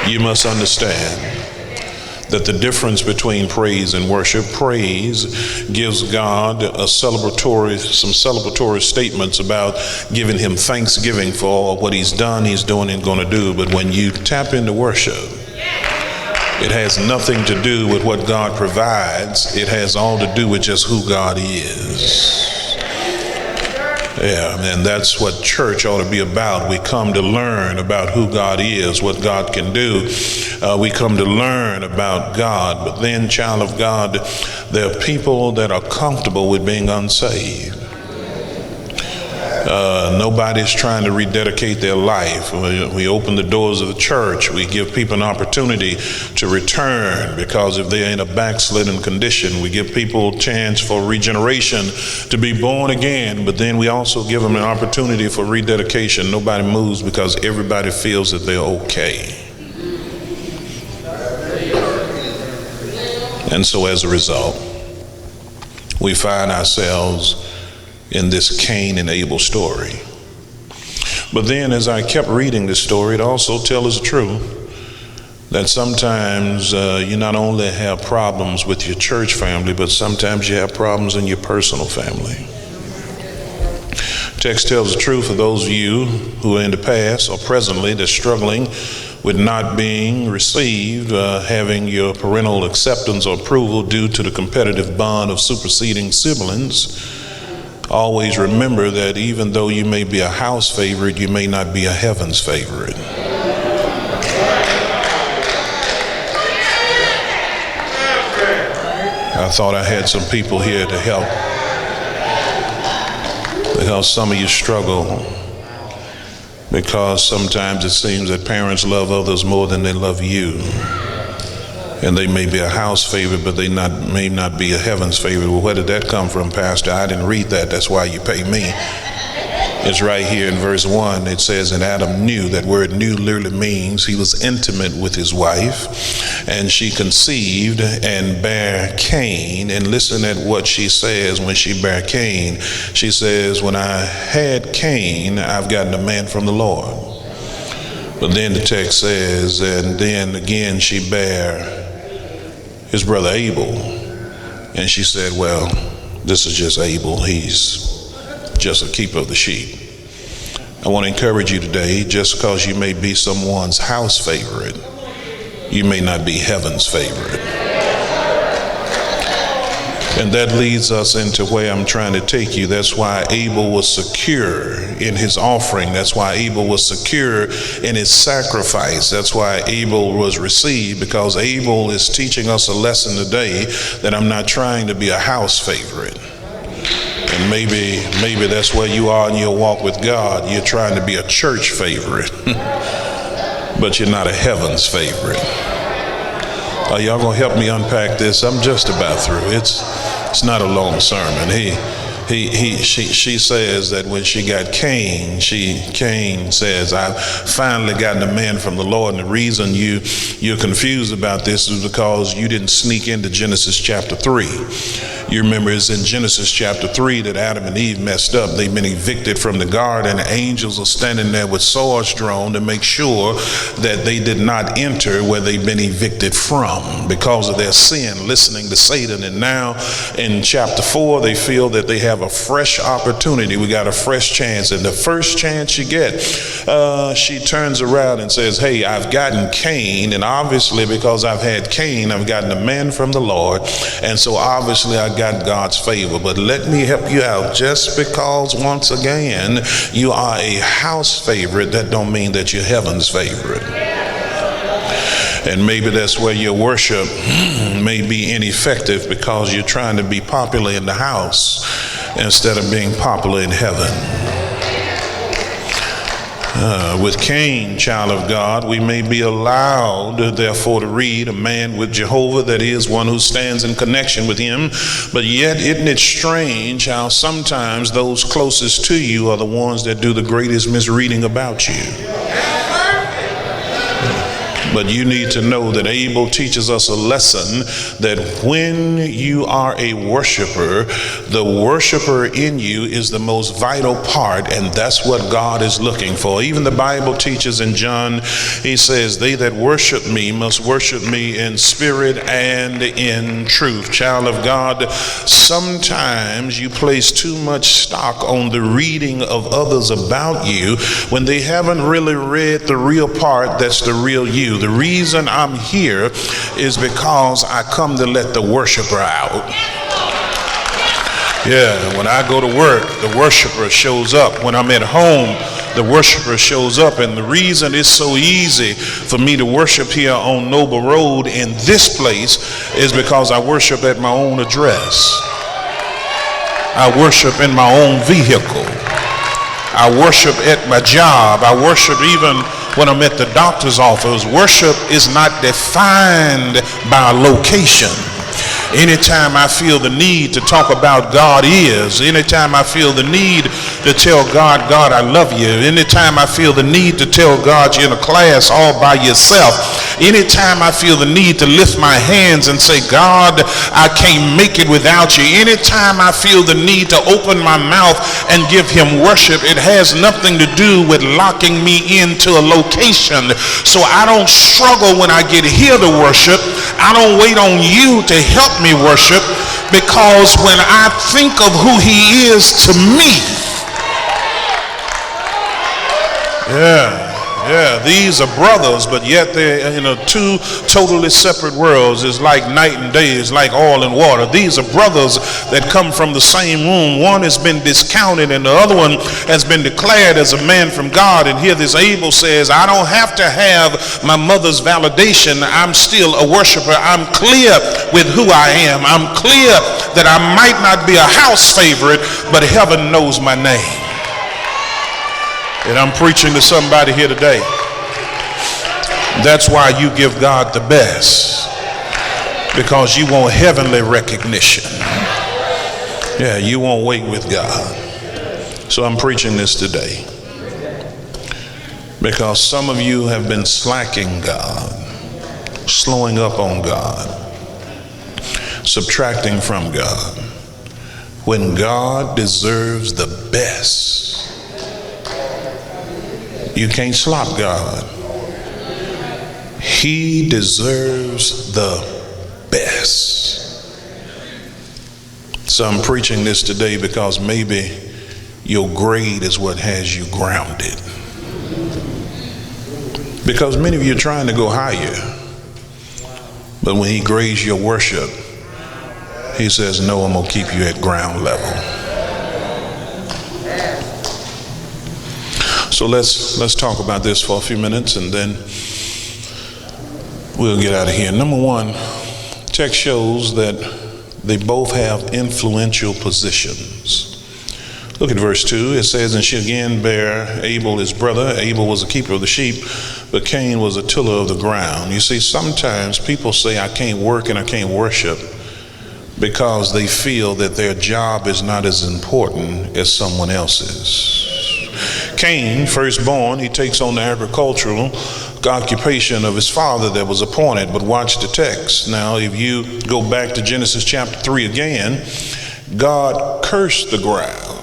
You must understand that the difference between praise and worship, praise gives God some celebratory statements about giving him thanksgiving for all what he's done, he's doing, and going to do. But when you tap into worship, it has nothing to do with what God provides. It has all to do with just who God is. Yeah, and that's what church ought to be about. We come to learn about who God is, what God can do. We come to learn about God. But then, child of God, there are people that are comfortable with being unsaved. Nobody's trying to rededicate their life. We open the doors of the church. We give people an opportunity to return, because if they're in a backslidden condition, we give people a chance for regeneration to be born again. But then we also give them an opportunity for rededication. Nobody moves because everybody feels that they're okay. And so as a result, we find ourselves in this Cain and Abel story. But then as I kept reading this story, it also tells the truth that sometimes you not only have problems with your church family, but sometimes you have problems in your personal family. Text tells the truth for those of you who are in the past or presently that's struggling with not being received, having your parental acceptance or approval due to the competitive bond of superseding siblings. Always remember that even though you may be a house favorite, you may not be a heaven's favorite. I thought I had some people here to help, because some of you struggle because sometimes it seems that parents love others more than they love you. And they may be a house favorite, but they may not be a heaven's favorite. Well, where did that come from, Pastor? I didn't read that. That's why you pay me. It's right here in verse 1. It says, and Adam knew. That word knew literally means he was intimate with his wife, and she conceived and bare Cain. And listen at what she says when she bare Cain. She says, when I had Cain, I've gotten a man from the Lord. But then the text says, and then again she bare his brother Abel. And she said, well, this is just Abel. He's just a keeper of the sheep. I want to encourage you today, just because you may be someone's house favorite, you may not be heaven's favorite. And that leads us into where I'm trying to take you. That's why Abel was secure in his offering. That's why Abel was secure in his sacrifice. That's why Abel was received, because Abel is teaching us a lesson today that I'm not trying to be a house favorite. And maybe that's where you are in your walk with God. You're trying to be a church favorite, but you're not a heaven's favorite. Are y'all gonna help me unpack this? I'm just about through. It's not a long sermon. She says that when she got Cain, Cain says, I've finally gotten a man from the Lord. And the reason you're confused about this is because you didn't sneak into Genesis chapter 3. You remember it's in Genesis chapter 3 that Adam and Eve messed up. They've been evicted from the garden. The angels are standing there with swords drawn to make sure that they did not enter where they've been evicted from because of their sin, listening to Satan. And now in chapter 4, they feel that they have a fresh opportunity. We got a fresh chance. And the first chance you get, she turns around and says, hey, I've gotten Cain. And obviously because I've had Cain, I've gotten a man from the Lord. And so obviously I got God's favor. But let me help you out. Just because once again you are a house favorite, that don't mean that you're heaven's favorite. And maybe that's where your worship may be ineffective, because you're trying to be popular in the house instead of being popular in heaven. With Cain, child of God, we may be allowed, therefore, to read a man with Jehovah, that is, one who stands in connection with him. But yet, isn't it strange how sometimes those closest to you are the ones that do the greatest misreading about you? But you need to know that Abel teaches us a lesson that when you are a worshiper, the worshiper in you is the most vital part, and that's what God is looking for. Even the Bible teaches in John, he says, they that worship me must worship me in spirit and in truth. Child of God, sometimes you place too much stock on the reading of others about you when they haven't really read the real part that's the real you. The reason I'm here is because I come to let the worshiper out. Yeah, when I go to work, the worshiper shows up. When I'm at home, the worshiper shows up. And the reason it's so easy for me to worship here on Noble Road in this place is because I worship at my own address. I worship in my own vehicle. I worship at my job. I worship even when I'm at the doctor's office. Worship is not defined by a location. Anytime I feel the need to talk about God anytime I feel the need to tell God, God, I love you. Anytime I feel the need to tell God you're in a class all by yourself. Anytime I feel the need to lift my hands and say, God, I can't make it without you. Anytime I feel the need to open my mouth and give him worship, it has nothing to do with locking me into a location. So I don't struggle when I get here to worship. I don't wait on you to help me worship, because when I think of who he is to me, these are brothers, but yet they're in two totally separate worlds. It's like night and day. It's like oil and water. These are brothers that come from the same womb. One has been discounted and the other one has been declared as a man from God. And here this Abel says, I don't have to have my mother's validation. I'm still a worshiper. I'm clear with who I am. I'm clear that I might not be a house favorite, but heaven knows my name. And I'm preaching to somebody here today. That's why you give God the best, because you want heavenly recognition. Yeah, you won't wait with God. So I'm preaching this today because some of you have been slacking God, slowing up on God, subtracting from God, when God deserves the best. You can't slop God. He deserves the best. So I'm preaching this today because maybe your grade is what has you grounded. Because many of you are trying to go higher, but when he grades your worship, he says, no, I'm going to keep you at ground level. So let's talk about this for a few minutes and then we'll get out of here. Number one, text shows that they both have influential positions. Look at verse 2. It says, and she again bare Abel his brother. Abel was a keeper of the sheep, but Cain was a tiller of the ground. You see, sometimes people say, I can't work and I can't worship because they feel that their job is not as important as someone else's. Cain, firstborn, he takes on the agricultural occupation of his father that was appointed. But watch the text. Now, if you go back to Genesis chapter 3 again, God cursed the ground.